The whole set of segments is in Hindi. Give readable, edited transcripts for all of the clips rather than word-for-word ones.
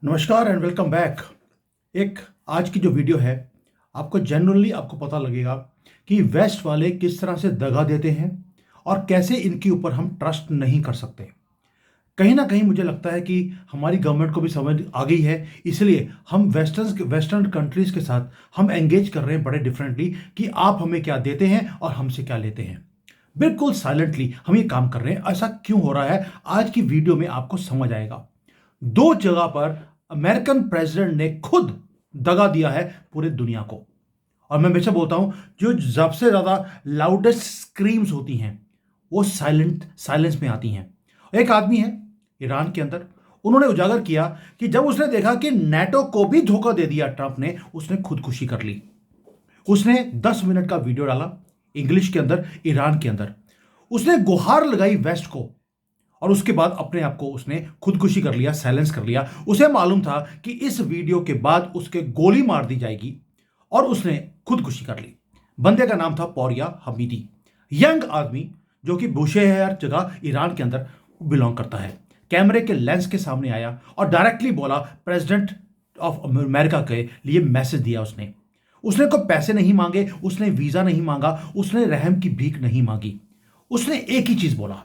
नमस्कार एंड वेलकम बैक। एक आज की जो वीडियो है, आपको जनरली आपको पता लगेगा कि वेस्ट वाले किस तरह से दगा देते हैं और कैसे इनके ऊपर हम ट्रस्ट नहीं कर सकते। कहीं ना कहीं मुझे लगता है कि हमारी गवर्नमेंट को भी समझ आ गई है, इसलिए हम वेस्टर्न कंट्रीज के साथ हम एंगेज कर रहे हैं बड़े डिफरेंटली कि आप हमें क्या देते हैं और हमसे क्या लेते हैं। बिल्कुल साइलेंटली हम ये काम कर रहे हैं। ऐसा क्यों हो रहा है, आज की वीडियो में आपको समझ आएगा। दो जगह पर अमेरिकन प्रेसिडेंट ने खुद दगा दिया है पूरे दुनिया को। और मैं हमेशा बोलता हूं, जो सबसे ज्यादा लाउडेस्ट स्क्रीम्स होती हैं वो साइलेंस में आती हैं। एक आदमी है ईरान के अंदर, उन्होंने उजागर किया कि जब उसने देखा कि नेटो को भी धोखा दे दिया ट्रंप ने, उसने खुदकुशी कर ली। उसने 10 मिनट का वीडियो डाला इंग्लिश के अंदर, ईरान के अंदर। उसने गुहार लगाई वेस्ट को और उसके बाद अपने आप को उसने खुदकुशी कर लिया, साइलेंस कर लिया। उसे मालूम था कि इस वीडियो के बाद उसके गोली मार दी जाएगी और उसने खुदकुशी कर ली। बंदे का नाम था पौरिया हमीदी, यंग आदमी जो कि बुशे है हर जगह ईरान के अंदर बिलोंग करता है। कैमरे के लेंस के सामने आया और डायरेक्टली बोला, प्रेसिडेंट ऑफ अमेरिका के लिए मैसेज दिया उसने। उसने कोई पैसे नहीं मांगे, उसने वीजा नहीं मांगा, उसने रहम की भीख नहीं मांगी। उसने एक ही चीज बोला,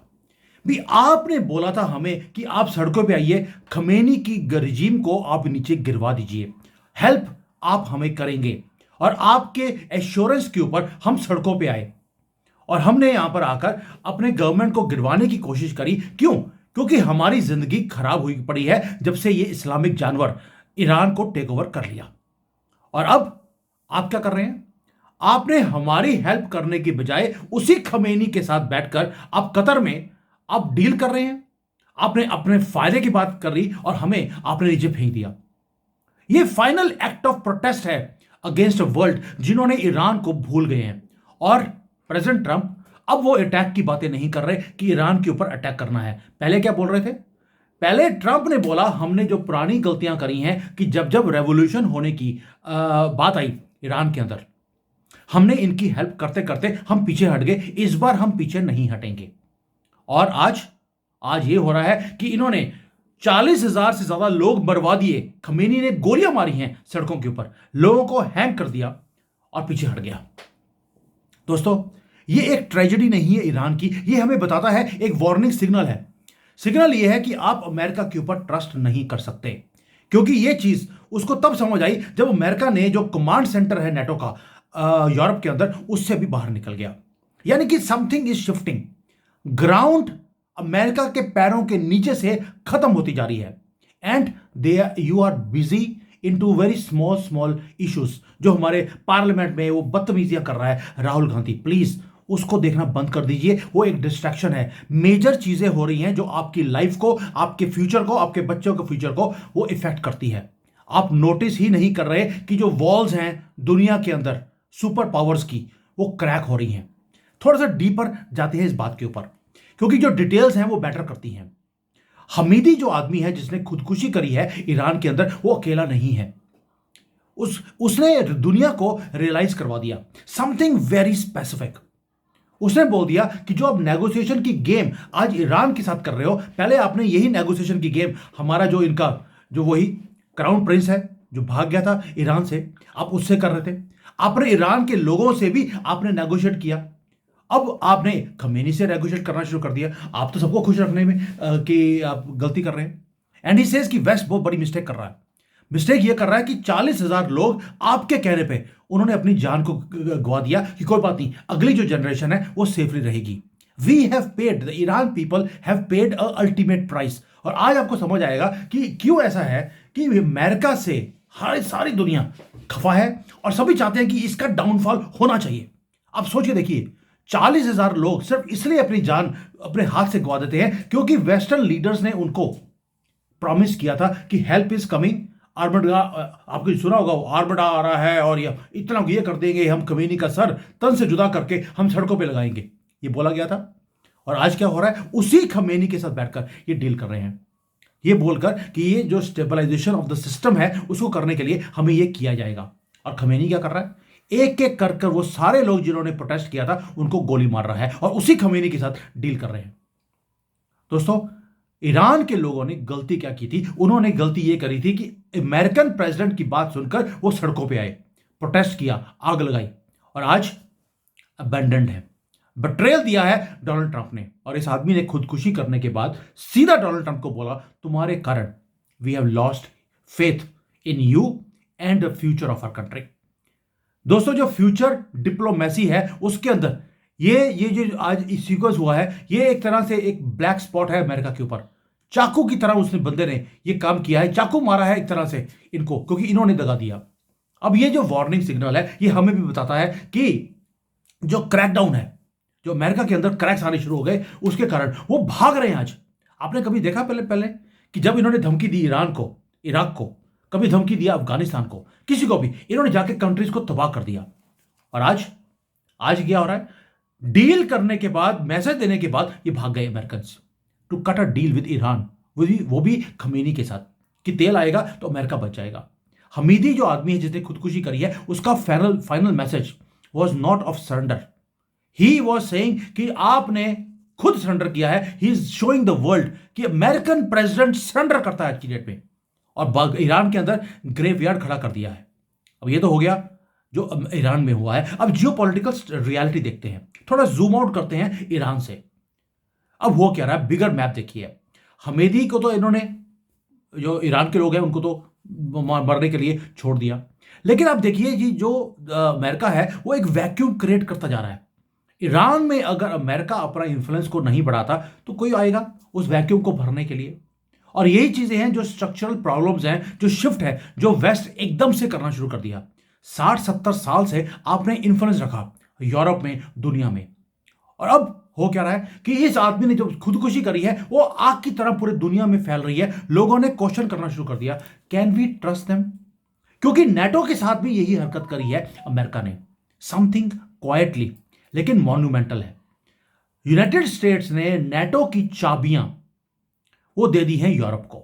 भी आपने बोला था हमें कि आप सड़कों पे आइए, खमेनी की रिजीम को आप नीचे गिरवा दीजिए, हेल्प आप हमें करेंगे। और आपके एश्योरेंस के ऊपर हम सड़कों पे आए और हमने यहां पर आकर अपने गवर्नमेंट को गिरवाने की कोशिश करी। क्यों? क्योंकि हमारी जिंदगी खराब हुई पड़ी है जब से ये इस्लामिक जानवर ईरान को टेक ओवर कर लिया। और अब आप क्या कर रहे हैं? आपने हमारी हेल्प करने की बजाय उसी खमेनी के साथ बैठकर आप कतर में आप डील कर रहे हैं। आपने अपने फायदे की बात कर ली और हमें आपने नीचे फेंक दिया। यह फाइनल एक्ट ऑफ प्रोटेस्ट है अगेंस्ट वर्ल्ड जिन्होंने ईरान को भूल गए हैं। और प्रेसिडेंट ट्रंप अब वो अटैक की बातें नहीं कर रहे कि ईरान के ऊपर अटैक करना है। पहले क्या बोल रहे थे? पहले ट्रंप ने बोला, हमने जो पुरानी गलतियां करी हैं कि जब जब रेवोल्यूशन होने की बात आई ईरान के अंदर, हमने इनकी हेल्प करते करते हम पीछे हट गए, इस बार हम पीछे नहीं हटेंगे। और आज आज ये हो रहा है कि इन्होंने 40,000 से ज्यादा लोग मरवा दिए। खमेनी ने गोलियां मारी हैं सड़कों के ऊपर, लोगों को हैंग कर दिया और पीछे हट गया। दोस्तों, ये एक ट्रेजेडी नहीं है ईरान की, ये हमें बताता है, एक वार्निंग सिग्नल है। सिग्नल ये है कि आप अमेरिका के ऊपर ट्रस्ट नहीं कर सकते। क्योंकि ये चीज उसको तब समझ आई जब अमेरिका ने जो कमांड सेंटर है नेटो का यूरोप के अंदर, उससे भी बाहर निकल गया। यानी कि something is shifting. Ground America के पैरों के नीचे से खत्म होती जा रही है and they you are busy into very small small issues. जो हमारे पार्लियामेंट में वो बदतमीजियां कर रहा है राहुल गांधी, प्लीज उसको देखना बंद कर दीजिए। वो एक डिस्ट्रैक्शन है। मेजर चीजें हो रही हैं जो आपकी लाइफ को, आपके फ्यूचर को, आपके बच्चों के फ्यूचर को वो इफेक्ट करती है। आप नोटिस ही नहीं कर रहे कि जो वॉल्स हैं दुनिया के अंदर सुपर पावर्स की, वो क्रैक हो रही हैं। थोड़ा सा डीपर जाते हैं इस बात के ऊपर, क्योंकि जो डिटेल्स हैं वो मैटर करती हैं। हमीदी जो आदमी है जिसने खुदकुशी करी है ईरान के अंदर, वो अकेला नहीं है। उसने दुनिया को रियलाइज करवा दिया समथिंग वेरी स्पेसिफिक। उसने बोल दिया कि जो आप नेगोशिएशन की गेम आज ईरान के साथ कर रहे हो, पहले आपने यही नेगोशिएशन की गेम हमारा जो इनका जो वही क्राउन प्रिंस है जो भाग गया था ईरान से, आप उससे कर रहे थे। आपने ईरान के लोगों से भी आपने नेगोशिएट किया। अब आपने खमेनी से नेगोशिएट करना शुरू कर दिया। आप तो सबको खुश रखने में कि आप गलती कर रहे हैं। एंड ही सेज कि वेस्ट बहुत बड़ी मिस्टेक कर रहा है। मिस्टेक ये कर रहा है कि 40,000 लोग आपके कहने पे उन्होंने अपनी जान को गवा दिया कि कोई बात नहीं, अगली जो जनरेशन है वो सेफली रहेगी। We have paid, the Iran people have paid a ultimate price. और आज आपको समझ आएगा कि क्यों ऐसा है कि अमेरिका से हर सारी दुनिया खफा है और सभी चाहते हैं कि इसका डाउनफॉल होना चाहिए। आप सोचिए, देखिए, 40,000 लोग सिर्फ इसलिए अपनी जान अपने हाथ से गवा देते हैं क्योंकि वेस्टर्न लीडर्स ने उनको प्रॉमिस किया था कि हेल्प इज कमिंग। आर्मडा, आपको सुना होगा, आर्मडा आ रहा है और ये इतना ये कर देंगे, हम खमेनी का सर तन से जुदा करके हम सड़कों पे लगाएंगे, ये बोला गया था। और आज क्या हो रहा है? उसी खमेनी के साथ बैठकर ये डील कर रहे हैं, ये बोलकर कि ये जो स्टेबलाइजेशन ऑफ द सिस्टम है उसको करने के लिए हमें ये किया जाएगा। और खमेनी क्या कर रहा है? एक एक कर कर वो सारे लोग जिन्होंने प्रोटेस्ट किया था उनको गोली मार रहा है और उसी खमेनी के साथ डील कर रहे हैं। दोस्तों, ईरान के लोगों ने गलती क्या की थी? उन्होंने गलती ये करी थी कि अमेरिकन प्रेसिडेंट की बात सुनकर वो सड़कों पे आए, प्रोटेस्ट किया, आग लगाई, और आज अबेंडेंड है। बट्रेयल दिया है डोनाल्ड ट्रंप ने, और इस आदमी ने खुदकुशी करने के बाद सीधा डोनाल्ड ट्रंप को बोला, तुम्हारे कारण we have lost faith in you and the future of our country. दोस्तों, जो फ्यूचर डिप्लोमेसी है उसके अंदर ये जो आज सीक्वेंस हुआ है, ये एक तरह से एक ब्लैक स्पॉट है अमेरिका के ऊपर। चाकू की तरह उसने बंदे ने ये काम किया है, चाकू मारा है एक तरह से इनको, क्योंकि इन्होंने दगा दिया। अब ये जो वार्निंग सिग्नल है, ये हमें भी बताता है कि जो क्रैकडाउन है, जो अमेरिका के अंदर क्रैक्स आने शुरू हो गए, उसके कारण वो भाग रहे हैं आज। आपने कभी देखा पहले पहले कि जब इन्होंने धमकी दी ईरान को, इराक को, कभी धमकी दिया अफगानिस्तान को, किसी को भी, इन्होंने जाके कंट्रीज को तबाह कर दिया। और आज आज क्या हो रहा है? डील करने के बाद, मैसेज देने के बाद ये भाग गए American to cut a deal with Iran, वो भी खमीनी के साथ, कि तेल आएगा तो अमेरिका बच जाएगा। हमीदी जो आदमी है जिसने खुदकुशी करी है, उसका final message was not of surrender. He was saying कि आपने खुद सरेंडर किया है। He is showing the world कि अमेरिकन प्रेसिडेंट सरेंडर करता है आज की डेट में, और ईरान के अंदर ग्रेवयार्ड खड़ा कर दिया है। अब ये तो हो गया जो ईरान में हुआ है। अब जियोपॉलिटिकल रियलिटी देखते हैं, थोड़ा जूम आउट करते हैं ईरान से। अब हो क्या रहा है, बिगर मैप देखिए। हमेदी को तो इन्होंने, जो ईरान के लोग हैं, उनको तो मरने के लिए छोड़ दिया। लेकिन अब देखिए जी, जो अमेरिका है वो एक वैक्यूम क्रिएट करता जा रहा है। ईरान में अगर अमेरिका अपना इन्फ्लुएंस को नहीं बढ़ाता तो कोई आएगा उस वैक्यूम को भरने के लिए। और यही चीजें हैं जो स्ट्रक्चरल प्रॉब्लम्स हैं, जो शिफ्ट है, जो वेस्ट एकदम से करना शुरू कर दिया। 60-70 साल से आपने इन्फ्लुएंस रखा यूरोप में, दुनिया में, और अब हो क्या रहा है कि इस आदमी ने जो खुदकुशी करी है वो आग की तरह पूरे दुनिया में फैल रही है। लोगों ने क्वेश्चन करना शुरू कर दिया, कैन वी ट्रस्ट देम? क्योंकि नेटो के साथ भी यही हरकत करी है अमेरिका ने, समथिंग क्वाइटली लेकिन मॉन्यूमेंटल है। यूनाइटेड स्टेट्स ने नेटो की चाबियां वो दे दी हैं यूरोप को।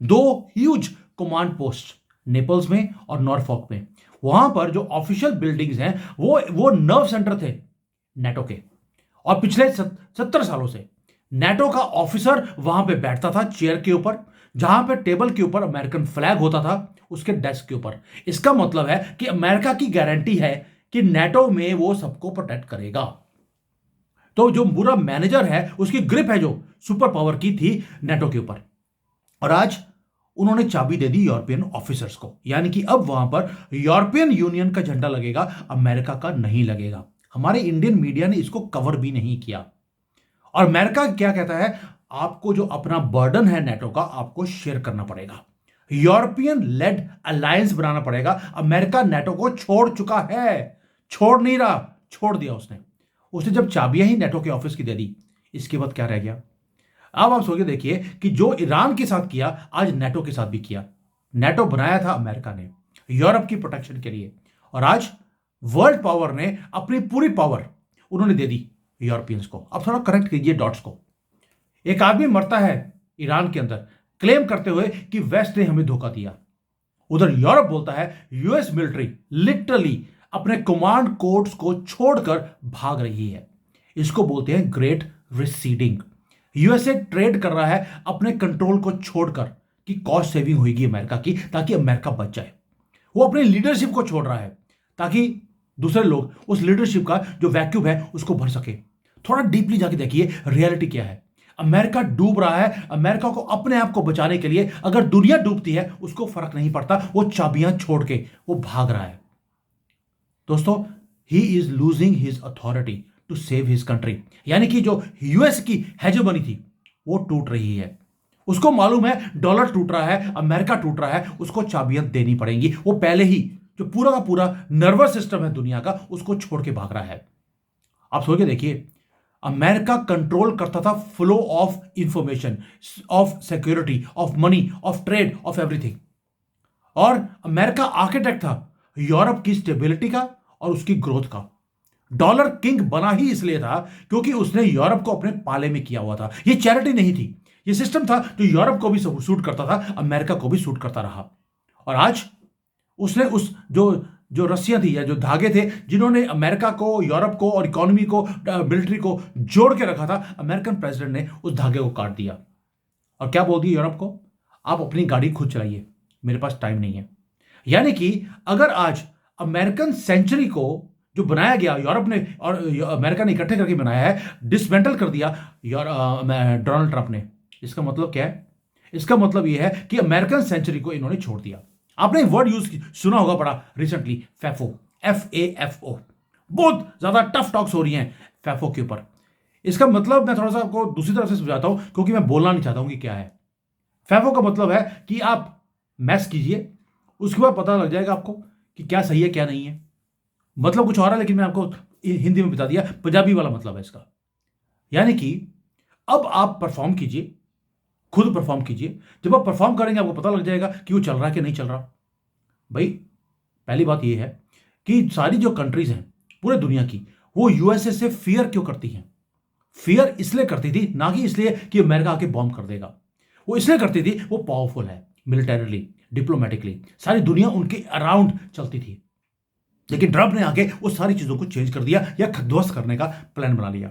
2 ह्यूज कमांड पोस्ट नेपल्स में और नॉरफॉक में। वहां पर जो ऑफिशियल बिल्डिंग्स हैं वो नर्व सेंटर थे नेटो के, और पिछले 70 सालों से नेटो का ऑफिसर वहां पे बैठता था चेयर के ऊपर, जहां पे टेबल के ऊपर अमेरिकन फ्लैग होता था उसके डेस्क के ऊपर। इसका मतलब है कि अमेरिका की गारंटी है कि नेटो में वो सबको प्रोटेक्ट करेगा। तो जो पूरा मैनेजर है, उसकी ग्रिप है जो सुपर पावर की थी नेटो के ऊपर, और आज उन्होंने चाबी दे दी यूरोपियन ऑफिसर्स को। यानी कि अब वहां पर यूरोपियन यूनियन का झंडा लगेगा, अमेरिका का नहीं लगेगा। हमारे इंडियन मीडिया ने इसको कवर भी नहीं किया। और अमेरिका क्या कहता है, आपको जो अपना बर्डन है नेटो का, आपको शेयर करना पड़ेगा, यूरोपियन लेड अलायंस बनाना पड़ेगा। अमेरिका नेटो को छोड़ चुका है, छोड़ नहीं रहा, छोड़ दिया उसने जब चाबियां ही नेटो के ऑफिस की दे दी, इसके बाद क्या रह गया? अब आप सोच के देखिए कि जो ईरान के साथ किया, आज नेटो के साथ भी किया। नेटो बनाया था अमेरिका ने यूरोप की प्रोटेक्शन के लिए, और आज वर्ल्ड पावर ने अपनी पूरी पावर उन्होंने दे दी यूरोपियंस को। अब थोड़ा करेक्ट कीजिए डॉट्स को। एक आदमी मरता है ईरान के अंदर, क्लेम करते हुए कि वेस्ट ने हमें धोखा दिया। उधर यूरोप बोलता है यूएस मिलिट्री लिटरली अपने कमांड कोर्ट्स को छोड़कर भाग रही है। इसको बोलते हैं ग्रेट रिसीडिंग। यूएसए ट्रेड कर रहा है अपने कंट्रोल को छोड़कर कि कॉस्ट सेविंग होगी अमेरिका की, ताकि अमेरिका बच जाए। वो अपनी लीडरशिप को छोड़ रहा है ताकि दूसरे लोग उस लीडरशिप का जो वैक्यूम है उसको भर सके। थोड़ा डीपली जाके देखिए रियलिटी क्या है। अमेरिका डूब रहा है। अमेरिका को अपने आप को बचाने के लिए अगर दुनिया डूबती है उसको फर्क नहीं पड़ता, वो चाबियां छोड़ के वो भाग रहा है। दोस्तों, he is losing his authority to save his country. यानी कि जो यूएस की हेजेमनी थी वो टूट रही है। उसको मालूम है डॉलर टूट रहा है, अमेरिका टूट रहा है, उसको चाबियां देनी पड़ेंगी। वो पहले ही जो पूरा का पूरा नर्वस सिस्टम है दुनिया का, उसको छोड़ के भाग रहा है। आप सोच के देखिए, अमेरिका कंट्रोल करता था flow of information, of security, of money, of trade, of everything. और अमेरिका आर्किटेक्ट था यूरोप की स्टेबिलिटी का और उसकी ग्रोथ का। डॉलर किंग बना ही इसलिए था क्योंकि उसने यूरोप को अपने पाले में किया हुआ था। ये चैरिटी नहीं थी, ये सिस्टम था जो यूरोप को भी सूट करता था, अमेरिका को भी सूट करता रहा। और आज उसने उस जो रस्सियां थी या जो धागे थे जिन्होंने अमेरिका को, यूरोप को और इकोनॉमी को, मिलिट्री को जोड़ के रखा था, अमेरिकन प्रेसिडेंट ने उस धागे को काट दिया। और क्या बोल दिया यूरोप को, आप अपनी गाड़ी खुद चलाइए, मेरे पास टाइम नहीं है। यानी कि अगर आज अमेरिकन सेंचुरी को जो बनाया गया यूरोप ने और अमेरिका ने इकट्ठे करके बनाया है, डिसमेंटल कर दिया डोनाल्ड ट्रंप ने, इसका मतलब क्या है? इसका मतलब यह है कि अमेरिकन सेंचुरी को इन्होंने छोड़ दिया। आपने वर्ड यूज सुना होगा बड़ा रिसेंटली, फैफो, FAFO। बहुत ज्यादा टफ टॉक्स हो रही हैं फैफो के ऊपर। इसका मतलब मैं थोड़ा सा आपको दूसरी तरफ से समझाता हूं, क्योंकि मैं बोलना नहीं चाहता हूं कि क्या है। फैफो का मतलब है कि आप मैस कीजिए, उसके बाद पता लग जाएगा आपको कि क्या सही है क्या नहीं है। मतलब कुछ और है, लेकिन मैं आपको हिंदी में बता दिया, पंजाबी वाला मतलब है इसका। यानी कि अब आप परफॉर्म कीजिए, खुद परफॉर्म कीजिए। जब आप परफॉर्म करेंगे आपको पता लग जाएगा कि वो चल रहा है कि नहीं चल रहा। भाई पहली बात यह है कि सारी जो कंट्रीज हैं पूरे दुनिया की, वो यूएसए से फियर क्यों करती हैं? फियर इसलिए करती थी, ना कि इसलिए कि अमेरिका आके बॉम्ब कर देगा। वो इसलिए करती थी, वो पावरफुल है मिलिटरीली, डिप्लोमेटिकली, सारी दुनिया उनके अराउंड चलती थी। लेकिन ट्रंप ने आके वो सारी चीजों को चेंज कर दिया या ध्वस्त करने का प्लान बना लिया।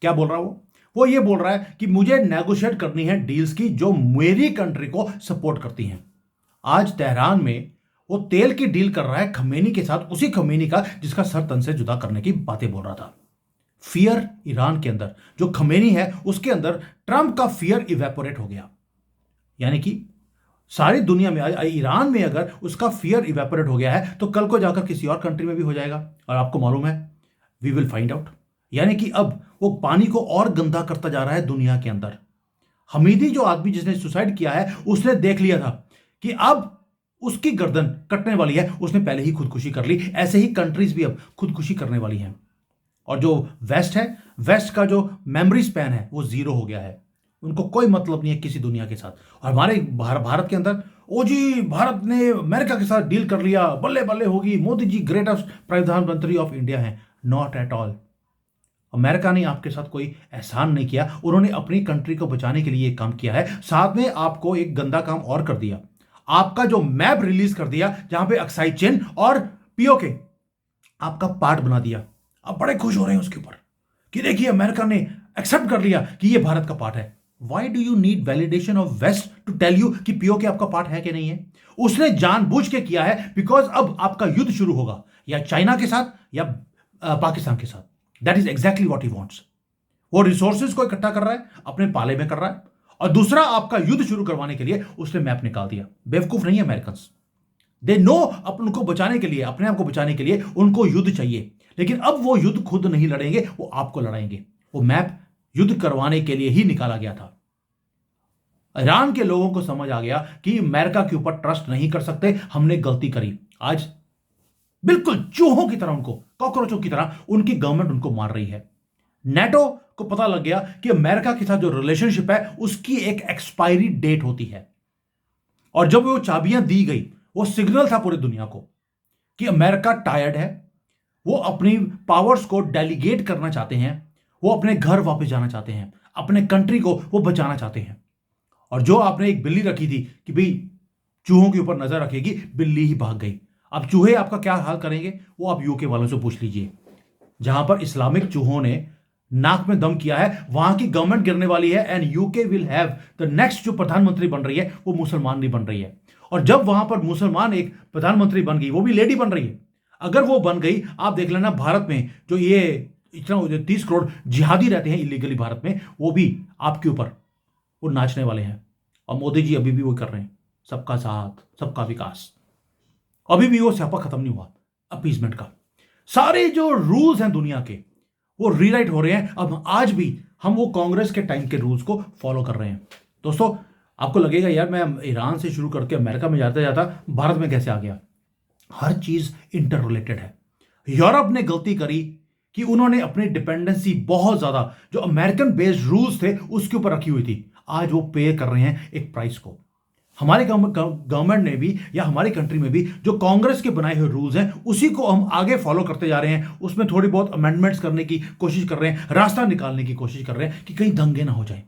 क्या बोल रहा है वो ये बोल रहा है कि मुझे नेगोशिएट करनी है डील्स की जो मेरी कंट्री को सपोर्ट करती हैं। आज तेहरान में वो तेल की डील कर रहा है खमेनी के साथ, उसी खमेनी का जिसका सर तन से जुदा करने की बातें बोल रहा था। फियर ईरान के अंदर जो खमेनी है उसके अंदर ट्रंप का फियर इवेपोरेट हो गया। यानी कि सारी दुनिया में, ईरान में अगर उसका फियर इवेपोरेट हो गया है तो कल को जाकर किसी और कंट्री में भी हो जाएगा। और आपको मालूम है, वी विल फाइंड आउट। यानी कि अब वो पानी को और गंदा करता जा रहा है दुनिया के अंदर। हमीदी जो आदमी जिसने सुसाइड किया है, उसने देख लिया था कि अब उसकी गर्दन कटने वाली है, उसने पहले ही खुदकुशी कर ली। ऐसे ही कंट्रीज भी अब खुदकुशी करने वाली हैं। और जो वेस्ट है, वेस्ट का जो मेमोरी स्पैन है वो जीरो हो गया है। उनको कोई मतलब नहीं है किसी दुनिया के साथ। और हमारे भारत के अंदर, ओ जी भारत ने अमेरिका के साथ डील कर लिया, बल्ले बल्ले होगी, मोदी जी ग्रेटेस्ट प्रधानमंत्री ऑफ इंडिया हैं। Not at all. अमेरिका ने आपके साथ कोई एहसान नहीं किया, उन्होंने अपनी कंट्री को बचाने के लिए एक काम किया है। साथ में आपको एक गंदा काम और कर दिया, आपका जो मैप रिलीज कर दिया जहां पे अक्साई चीन और पीओके आपका पार्ट बना दिया। आप बड़े खुश हो रहे हैं उसके ऊपर कि देखिए अमेरिका ने एक्सेप्ट कर लिया कि ये भारत का पार्ट है। Why do you need validation of west to tell you कि पीओके आपका पार्ट है कि नहीं है? उसने जानबूझ के किया है, बिकॉज अब आपका युद्ध शुरू होगा या चाइना के साथ या पाकिस्तान के साथ। That is exactly what he wants. वो रिसोर्सेज को इकट्ठा कर रहा है, अपने पाले में कर रहा है, और दूसरा आपका युद्ध शुरू करवाने के लिए उसने मैप निकाल दिया। बेवकूफ नहीं है अमेरिकन। दे नो, उनको बचाने के लिए, अपने आप को बचाने के लिए उनको युद्ध चाहिए। लेकिन अब वो युद्ध खुद नहीं लड़ेंगे, वो आपको लड़ाएंगे। वो मैप युद्ध करवाने के लिए ही निकाला गया था। ईरान के लोगों को समझ आ गया कि अमेरिका के ऊपर ट्रस्ट नहीं कर सकते, हमने गलती करी। आज बिल्कुल चूहों की तरह, उनको कॉकरोचों की तरह उनकी गवर्नमेंट उनको मार रही है। नेटो को पता लग गया कि अमेरिका के साथ जो रिलेशनशिप है उसकी एक एक्सपायरी डेट होती है। और जब वो चाबियां दी गई, वो सिग्नल था पूरी दुनिया को कि अमेरिका टायर्ड है, वो अपनी पावर्स को डेलीगेट करना चाहते हैं, वो अपने घर वापस जाना चाहते हैं, अपने कंट्री को वो बचाना चाहते हैं। और जो आपने एक बिल्ली रखी थी कि भाई चूहों के ऊपर नजर रखेगी, बिल्ली ही भाग गई। अब चूहे आपका क्या हाल करेंगे वो आप यूके वालों से पूछ लीजिए। जहां पर इस्लामिक चूहों ने नाक में दम किया है, वहां की गवर्नमेंट गिरने वाली है। And UK will have the next जो प्रधानमंत्री बन रही है वो मुसलमान नहीं बन रही है। और जब वहां पर मुसलमान एक प्रधानमंत्री बन गई, वो भी लेडी बन रही है, अगर वो बन गई, आप देख लेना भारत में जो ये इतना 30 करोड़ जिहादी रहते हैं इलीगली भारत में, वो भी आपके ऊपर वो नाचने वाले हैं। और मोदी जी अभी भी वो कर रहे हैं, सबका साथ सबका विकास। अभी भी वो स्यापा खत्म नहीं हुआ अपीजमेंट का। सारे जो रूल्स हैं दुनिया के वो रीराइट हो रहे हैं। अब आज भी हम वो कांग्रेस के टाइम के रूल्स को फॉलो कर रहे हैं। दोस्तों आपको लगेगा यार मैं ईरान से शुरू करके अमेरिका में जाता जाता भारत में कैसे आ गया? हर चीज इंटर रिलेटेड है। यूरोप ने गलती करी कि उन्होंने अपनी डिपेंडेंसी बहुत ज्यादा जो अमेरिकन बेस्ड रूल्स थे उसके ऊपर रखी हुई थी। आज वो पे कर रहे हैं एक प्राइस को। हमारे गवर्नमेंट ने भी या हमारी कंट्री में भी जो कांग्रेस के बनाए हुए रूल्स हैं उसी को हम आगे फॉलो करते जा रहे हैं। उसमें थोड़ी बहुत अमेंडमेंट्स करने की कोशिश कर रहे हैं, रास्ता निकालने की कोशिश कर रहे हैं कि कहीं दंगे ना हो जाए।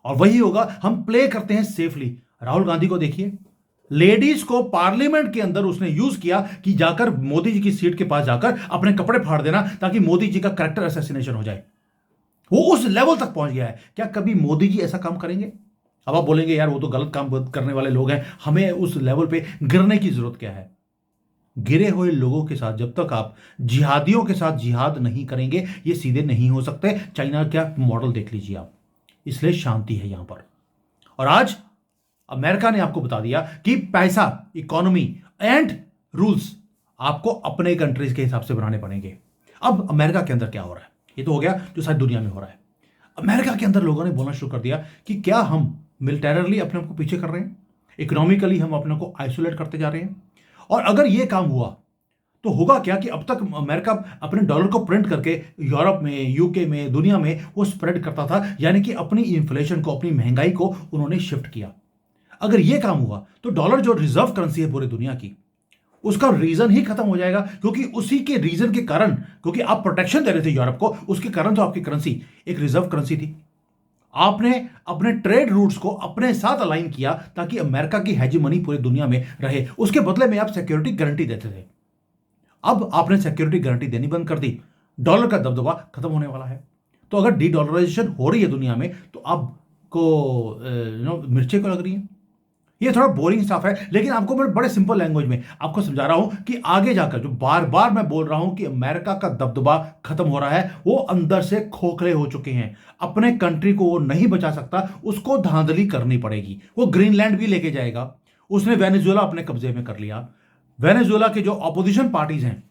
और वही होगा, हम प्ले करते हैं सेफली। राहुल गांधी को देखिए, लेडीज को पार्लियामेंट के अंदर उसने यूज किया कि जाकर मोदी जी की सीट के पास जाकर अपने कपड़े फाड़ देना ताकि मोदी जी का कैरेक्टर असैसिनेशन हो जाए। वो उस लेवल तक पहुंच गया है। क्या कभी मोदी जी ऐसा काम करेंगे? अब आप बोलेंगे यार वो तो गलत काम करने वाले लोग हैं, हमें उस लेवल पे गिरने की जरूरत क्या है? गिरे हुए लोगों के साथ जब तक आप जिहादियों के साथ जिहाद नहीं करेंगे, ये सीधे नहीं हो सकते। चाइना का मॉडल देख लीजिए आप। इसलिए शांति है यहां पर। और आज अमेरिका ने आपको बता दिया कि पैसा, इकोनॉमी एंड रूल्स आपको अपने कंट्रीज के हिसाब से बनाने पड़ेंगे। अब अमेरिका के अंदर क्या हो रहा है, ये तो हो गया जो सारी दुनिया में हो रहा है। अमेरिका के अंदर लोगों ने बोलना शुरू कर दिया कि क्या हम मिलिटरली अपने आप को पीछे कर रहे हैं, इकोनॉमिकली हम अपने को आइसोलेट करते जा रहे हैं। और अगर ये काम हुआ तो होगा क्या कि अब तक अमेरिका अपने डॉलर को प्रिंट करके यूरोप में, यूके में, दुनिया में वो स्प्रेड करता था, यानी कि अपनी इन्फ्लेशन को, अपनी महंगाई को उन्होंने शिफ्ट किया। अगर ये काम हुआ तो डॉलर जो रिजर्व करेंसी है पूरी दुनिया की, उसका रीजन ही खत्म हो जाएगा। क्योंकि उसी के रीजन के कारण, क्योंकि आप प्रोटेक्शन दे रहे थे यूरोप को, उसके कारण तो आपकी करेंसी एक रिजर्व करेंसी थी। आपने अपने ट्रेड रूट्स को अपने साथ अलाइन किया ताकि अमेरिका की हेजीमनी पूरी दुनिया में रहे। उसके बदले में आप सिक्योरिटी गारंटी देते थे। अब आपने सिक्योरिटी गारंटी देनी बंद कर दी, डॉलर का दबदबा खत्म होने वाला है। तो अगर डी डॉलराइजेशन हो रही है दुनिया में तो आपको मिर्चें को लग रही है। ये थोड़ा बोरिंग स्टफ है, लेकिन आपको मैं बड़े सिंपल लैंग्वेज में आपको समझा रहा हूं कि आगे जाकर जो बार बार मैं बोल रहा हूं कि अमेरिका का दबदबा खत्म हो रहा है, वो अंदर से खोखले हो चुके हैं। अपने कंट्री को वो नहीं बचा सकता, उसको धांधली करनी पड़ेगी। वो ग्रीनलैंड भी लेके जाएगा। उसने वेनेजुएला अपने कब्जे में कर लिया। वेनेजुएला के जो ऑपोजिशन पार्टीज हैं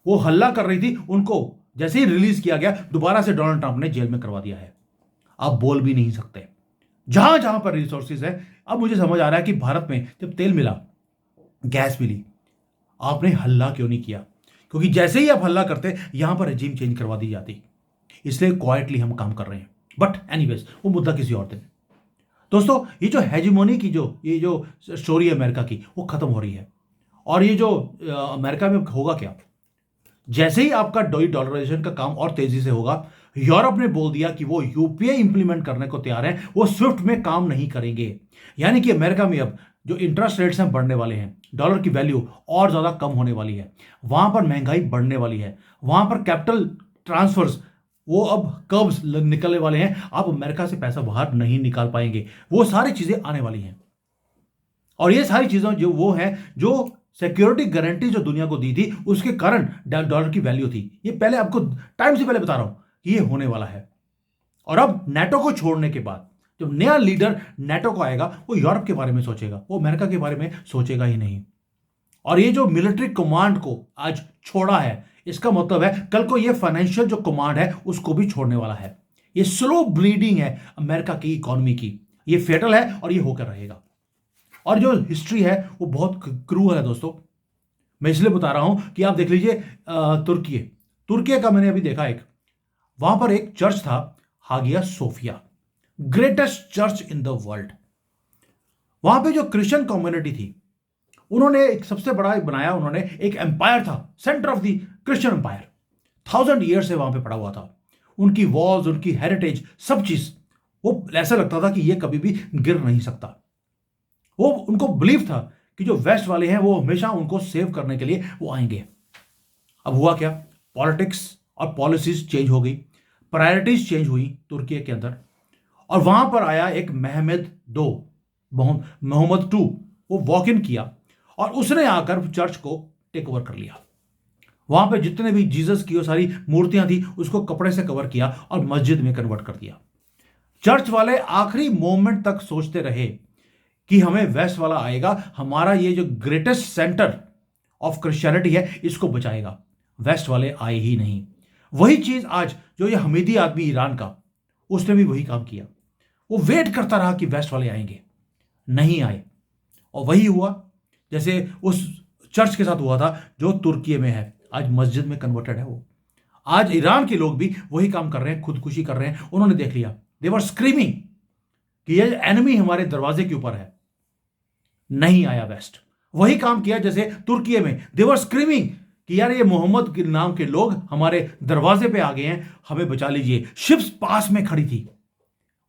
वो हल्ला कर रही थी, उनको जैसे ही रिलीज किया गया दोबारा से डोनाल्ड ट्रंप ने जेल में करवा दिया है। आप बोल भी नहीं सकते। जहां जहां पर रिसोर्सेज है, अब मुझे समझ आ रहा है कि भारत में जब तेल मिला, गैस मिली, आपने हल्ला क्यों नहीं किया? क्योंकि जैसे ही आप हल्ला करते यहां पर रजीम चेंज करवा दी जाती। इसलिए क्वाइटली हम काम कर रहे हैं। बट एनीवेज, वो मुद्दा किसी और दिन। दोस्तों, ये जो हेजिमोनी की ये जो स्टोरी है अमेरिका की, वो खत्म हो रही है। और ये जो अमेरिका में होगा क्या, जैसे ही आपका डॉलराइजेशन का काम और तेजी से होगा, यूरोप ने बोल दिया कि वो यूपीआई इंप्लीमेंट करने को तैयार है, वो स्विफ्ट में काम नहीं करेंगे। यानी कि अमेरिका में अब जो इंटरेस्ट रेट्स हैं बढ़ने वाले हैं, डॉलर की वैल्यू और ज्यादा कम होने वाली है, वहां पर महंगाई बढ़ने वाली है, वहां पर कैपिटल ट्रांसफर्स वो अब कर्व्स निकलने वाले हैं। आप अमेरिका से पैसा बाहर नहीं निकाल पाएंगे। वो सारी चीजें आने वाली हैं। और ये सारी चीजें जो वो हैं जो सिक्योरिटी गारंटी जो दुनिया को दी थी, उसके कारण डॉलर की वैल्यू थी। ये पहले आपको टाइम से पहले बता रहा हूं कि ये होने वाला है। और अब नेटो को छोड़ने के बाद जब नया लीडर नेटो को आएगा, वो यूरोप के बारे में सोचेगा, वो अमेरिका के बारे में सोचेगा ही नहीं। और ये जो मिलिट्री कमांड को आज छोड़ा है, इसका मतलब है कल को ये फाइनेंशियल जो कमांड है उसको भी छोड़ने वाला है। ये स्लो ब्लीडिंग है अमेरिका की इकोनॉमी की। ये फेटल है और ये होकर रहेगा। और जो हिस्ट्री है वो बहुत क्रूअल है दोस्तों। मैं इसलिए बता रहा हूं कि आप देख लीजिए तुर्की। तुर्की का मैंने अभी देखा, एक वहां पर एक चर्च था, Hagia Sophia, greatest church in the world. वहां पे जो क्रिश्चियन कम्युनिटी थी, उन्होंने एक सबसे बड़ा बनाया, उन्होंने एक एम्पायर था, centre of the Christian empire. 1000 year से वहां पे पड़ा हुआ था। उनकी वॉल्स, उनकी हेरिटेज, सब चीज, वो ऐसा लगता था कि ये कभी भी गिर नहीं सकता। वो उनको बिलीव था कि जो वेस्ट वाले हैं वो हमेशा उनको सेव करने के लिए वो आएंगे। अब हुआ क्या, पॉलिटिक्स और पॉलिसीज चेंज हो गई, प्रायोरिटीज चेंज हुई तुर्की के अंदर। और वहां पर आया एक मोहम्मद टू, वो वॉक इन किया और उसने आकर चर्च को टेक ओवर कर लिया। वहां पे जितने भी जीसस की वो सारी मूर्तियां थी उसको कपड़े से कवर किया और मस्जिद में कन्वर्ट कर दिया। चर्च वाले आखिरी मोमेंट तक सोचते रहे कि हमें वेस्ट वाला आएगा, हमारा ये जो ग्रेटेस्ट सेंटर ऑफ क्रिश्चियनिटी है इसको बचाएगा। वेस्ट वाले आए ही नहीं। वही चीज आज जो ये हमीदी आदमी ईरान का, उसने भी वही काम किया। वो वेट करता रहा कि वेस्ट वाले आएंगे, नहीं आए। और वही हुआ जैसे उस चर्च के साथ हुआ था जो तुर्की में है, आज मस्जिद में कन्वर्टेड है वो। आज ईरान के लोग भी वही काम कर रहे हैं, खुदकुशी कर रहे हैं। उन्होंने देख लिया, दे वर स्क्रीमिंग कि ये एनिमी हमारे दरवाजे के ऊपर है, नहीं आया वेस्ट। वही काम किया जैसे तुर्की में, दे वर स्क्रीमिंग कि यार ये मोहम्मद के नाम के लोग हमारे दरवाजे पे आ गए हैं, हमें बचा लीजिए। शिप्स पास में खड़ी थी,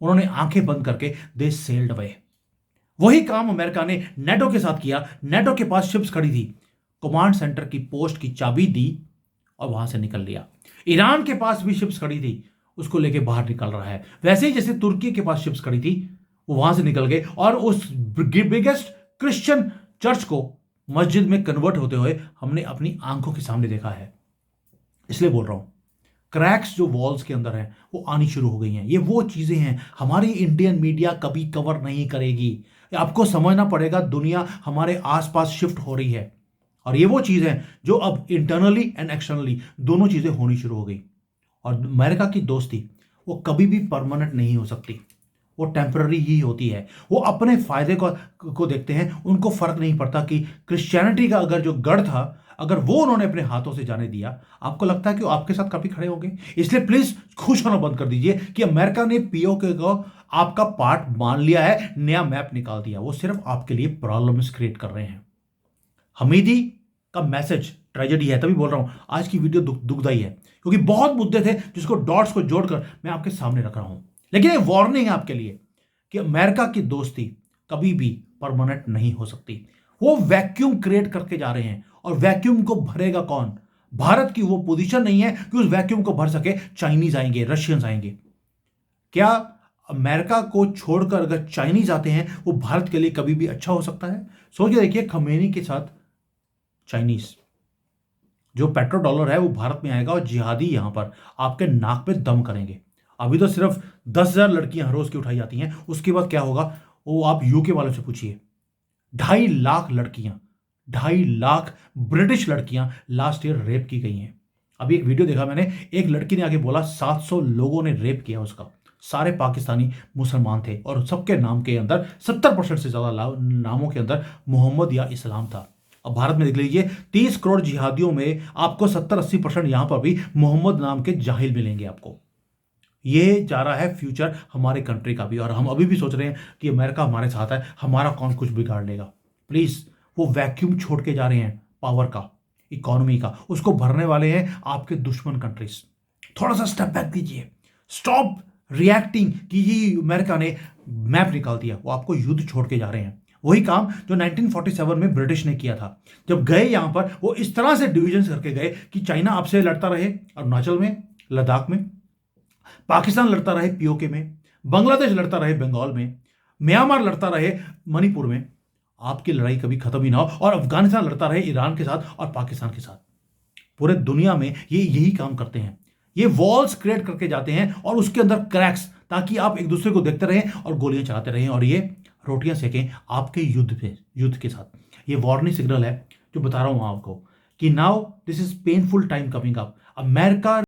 उन्होंने आंखें बंद करके दे सेल्ड अवे। वही काम अमेरिका ने नेटो के साथ किया। नेटो के पास शिप्स खड़ी थी, कमांड सेंटर की पोस्ट की चाबी दी और वहां से निकल लिया। ईरान के पास भी शिप्स खड़ी थी, उसको लेके बाहर निकल रहा है। वैसे ही जैसे तुर्की के पास शिप्स खड़ी थी, वो वहां से निकल गए और उस बिगेस्ट क्रिश्चियन चर्च को मस्जिद में कन्वर्ट होते हुए हमने अपनी आंखों के सामने देखा है। इसलिए बोल रहा हूं, क्रैक्स जो वॉल्स के अंदर हैं वो आनी शुरू हो गई हैं। ये वो चीजें हैं हमारी इंडियन मीडिया कभी कवर नहीं करेगी। आपको समझना पड़ेगा, दुनिया हमारे आसपास शिफ्ट हो रही है और ये वो चीज है जो अब इंटरनली एंड एक्सटर्नली दोनों चीजें होनी शुरू हो गई। और अमेरिका की दोस्ती वो कभी भी परमानेंट नहीं हो सकती, वो टेम्पररी ही होती है। वो अपने फायदे को देखते हैं, उनको फर्क नहीं पड़ता कि क्रिश्चियनिटी का अगर जो गढ़ था अगर वो उन्होंने अपने हाथों से जाने दिया, आपको लगता है कि वो आपके साथ कभी खड़े होंगे? इसलिए प्लीज खुश होना बंद कर दीजिए कि अमेरिका ने पीओके को आपका पार्ट मान लिया है, नया मैप निकाल दिया। वो सिर्फ आपके लिए प्रॉब्लम्स क्रिएट कर रहे हैं। हमीदी का मैसेज ट्रेजेडी है, तभी बोल रहा हूं आज की वीडियो दुखदाई है, क्योंकि बहुत मुद्दे थे जिसको डॉट्स को जोड़कर मैं आपके सामने रख रहा हूं। लेकिन ये वार्निंग है आपके लिए कि अमेरिका की दोस्ती कभी भी परमानेंट नहीं हो सकती। वो वैक्यूम क्रिएट करके जा रहे हैं और वैक्यूम को भरेगा कौन? भारत की वो पोजीशन नहीं है कि उस वैक्यूम को भर सके। चाइनीज आएंगे, रशियंस आएंगे। क्या अमेरिका को छोड़कर अगर चाइनीज आते हैं वो भारत के लिए कभी भी अच्छा हो सकता है? सोच के देखिए, खमेनी के साथ चाइनीज, जो पेट्रो डॉलर है वो भारत में आएगा और जिहादी यहां पर आपके नाक पे दम करेंगे। अभी तो सिर्फ 10,000 लड़कियां हर रोज की उठाई जाती हैं, उसके बाद क्या होगा वो आप यूके वालों से पूछिए। 2.5 लाख लड़कियां, 2.5 लाख ब्रिटिश लड़कियां लास्ट ईयर रेप की गई हैं। अभी एक वीडियो देखा मैंने, एक लड़की ने आगे बोला 700 लोगों ने रेप किया उसका। सारे पाकिस्तानी मुसलमान थे और सबके नाम के अंदर 70% से ज्यादा नामों के अंदर मोहम्मद या इस्लाम था। अब भारत में देख लीजिए, 30 करोड़ जिहादियों में आपको 70-80% यहां पर भी मोहम्मद नाम के जाहिल मिलेंगे आपको। ये जा रहा है फ्यूचर हमारे कंट्री का भी, और हम अभी भी सोच रहे हैं कि अमेरिका हमारे साथ है, हमारा कौन कुछ बिगाड़ लेगा। प्लीज, वो वैक्यूम छोड़ के जा रहे हैं पावर का, इकोनॉमी का, उसको भरने वाले हैं आपके दुश्मन कंट्रीज। थोड़ा सा स्टेप बैक दीजिए, स्टॉप रिएक्टिंग कि ये अमेरिका ने मैप निकाल दिया। वो आपको युद्ध छोड़ के जा रहे हैं, वही काम जो 1947 में ब्रिटिश ने किया था। जब गए यहां पर वो इस तरह से डिविजन करके गए कि चाइना आपसे लड़ता रहे अरुणाचल में, लद्दाख में, पाकिस्तान लड़ता रहे पीओके में, बांग्लादेश लड़ता रहे बंगाल में, म्यांमार लड़ता रहे मणिपुर में, आपकी लड़ाई कभी खत्म ही ना हो, और अफगानिस्तान लड़ता रहे ईरान के साथ और पाकिस्तान के साथ। पूरे दुनिया में ये यही काम करते हैं, ये वॉल्स क्रिएट करके जाते हैं और उसके अंदर क्रैक्स, ताकि आप एक दूसरे को देखते रहें और गोलियां चलाते रहें और ये रोटियां सेकें आपके युद्ध के साथ। ये वार्निंग सिग्नल है जो बता रहा हूं आपको कि now this is painful time coming up. America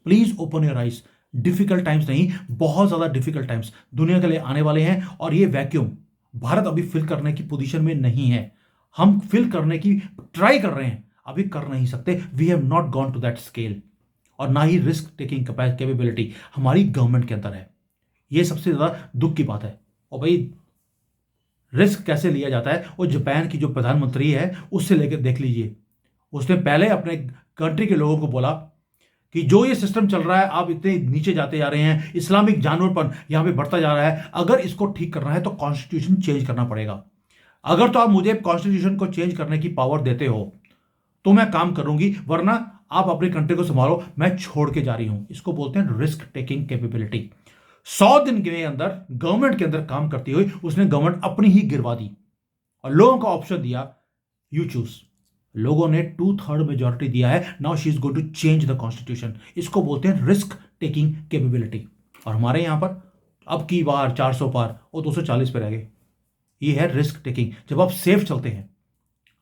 please open your eyes. Difficult times नहीं, बहुत ज्यादा डिफिकल्ट टाइम्स दुनिया के लिए आने वाले हैं और ये वैक्यूम भारत अभी फिल करने की पोजीशन में नहीं है। हम फिल करने की ट्राई कर रहे हैं, अभी कर नहीं सकते। We have not gone to that scale, और ना ही रिस्क टेकिंग कैपेबिलिटी हमारी गवर्नमेंट के अंदर है। ये सबसे ज्यादा दुख की बात है। और भाई, रिस्क कैसे लिया जाता है वो जापान की जो प्रधानमंत्री है उससे लेकर देख लीजिए। उसने पहले अपने कंट्री के लोगों को बोला कि जो ये सिस्टम चल रहा है, आप इतने नीचे जाते जा रहे हैं, इस्लामिक जानवरपन यहां पे बढ़ता जा रहा है, अगर इसको ठीक करना है तो कॉन्स्टिट्यूशन चेंज करना पड़ेगा। अगर तो आप मुझे कॉन्स्टिट्यूशन को चेंज करने की पावर देते हो तो मैं काम करूंगी, वरना आप अपनी कंट्री को संभालो, मैं छोड़ के जा रही हूं। इसको बोलते हैं रिस्क टेकिंग कैपेबिलिटी। 100 दिन के अंदर गवर्नमेंट के अंदर काम करती हुई उसने गवर्नमेंट अपनी ही गिरवा दी और लोगों को ऑप्शन दिया, यू चूज। लोगों ने 2/3 मेजोरिटी दिया है। Now she is going to change the constitution. इसको बोलते हैं रिस्क टेकिंग कैपेबिलिटी। और हमारे यहां पर अब की बार 400 पार और 240 पे रह गए। ये है रिस्क टेकिंग। जब आप सेफ चलते हैं,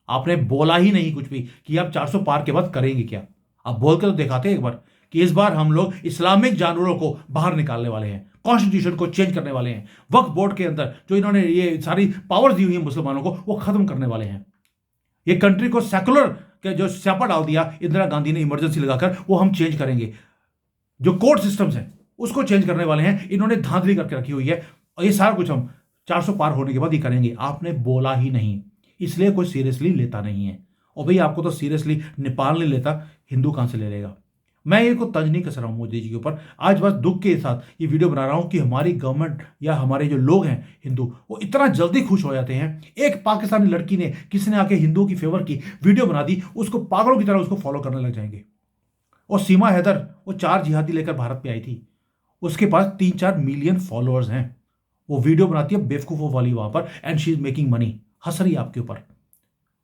आपने बोला ही नहीं कुछ भी कि आप 400 पार के बाद करेंगे क्या, आप बोल के तो दिखाते हैं एक बार कि इस बार हम लोग इस्लामिक जानवरों को बाहर निकालने वाले हैं, कॉन्स्टिट्यूशन को चेंज करने वाले हैं, वक्फ बोर्ड के अंदर जो इन्होंने ये सारी पावर्स दी हुई है मुसलमानों को वो खत्म करने वाले हैं। ये कंट्री को सेकुलर के जो स्यापा डाल दिया इंदिरा गांधी ने इमरजेंसी लगाकर, वो हम चेंज करेंगे। जो कोर्ट सिस्टम्स हैं उसको चेंज करने वाले हैं, इन्होंने धांधली करके रखी हुई है, और ये सारा कुछ हम 400 पार होने के बाद ही करेंगे। आपने बोला ही नहीं, इसलिए कोई सीरियसली लेता नहीं है। और भाई, आपको तो सीरियसली नेपाल नहीं लेता, हिंदू कहां से ले लेगा? मैं ये को तंज नहीं कस रहा हूँ मोदी जी के ऊपर, आज बस दुख के साथ ये वीडियो बना रहा हूँ कि हमारी गवर्नमेंट या हमारे जो लोग हैं हिंदू, वो इतना जल्दी खुश हो जाते हैं। एक पाकिस्तानी लड़की ने, किसी ने आके हिंदुओं की फेवर की वीडियो बना दी, उसको पागलों की तरह उसको फॉलो करने लग जाएंगे। और सीमा हैदर, वो 4 जिहादी लेकर भारत पे आई थी, उसके पास 3-4 मिलियन फॉलोअर्स हैं। वो वीडियो बनाती है बेवकूफ़ों वाली वहां पर, and she is making money, हंस रही है आपके ऊपर।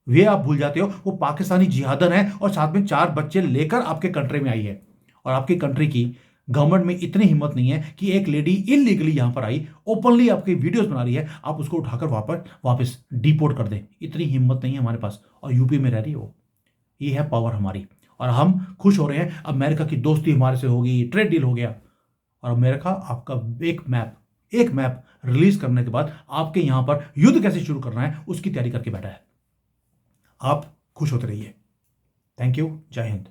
वे आप भूल जाते हो वो पाकिस्तानी जिहादन है और साथ में 4 बच्चे लेकर आपके कंट्री में आई है। और आपकी कंट्री की गवर्नमेंट में इतनी हिम्मत नहीं है कि एक लेडी इलीगली यहां पर आई, ओपनली आपकी वीडियोस बना रही है, आप उसको उठाकर वापस डिपोर्ट कर दें। इतनी हिम्मत नहीं है हमारे पास, और यूपी में रह रही हो। ये है पावर हमारी, और हम खुश हो रहे हैं। अमेरिका की दोस्ती हमारे से होगी, ट्रेड डील हो गया, और अमेरिका आपका एक मैप रिलीज करने के बाद आपके यहां पर युद्ध कैसे शुरू करना है उसकी तैयारी करके बैठा है। आप खुश होते रहिए। Thank you. जय हिंद।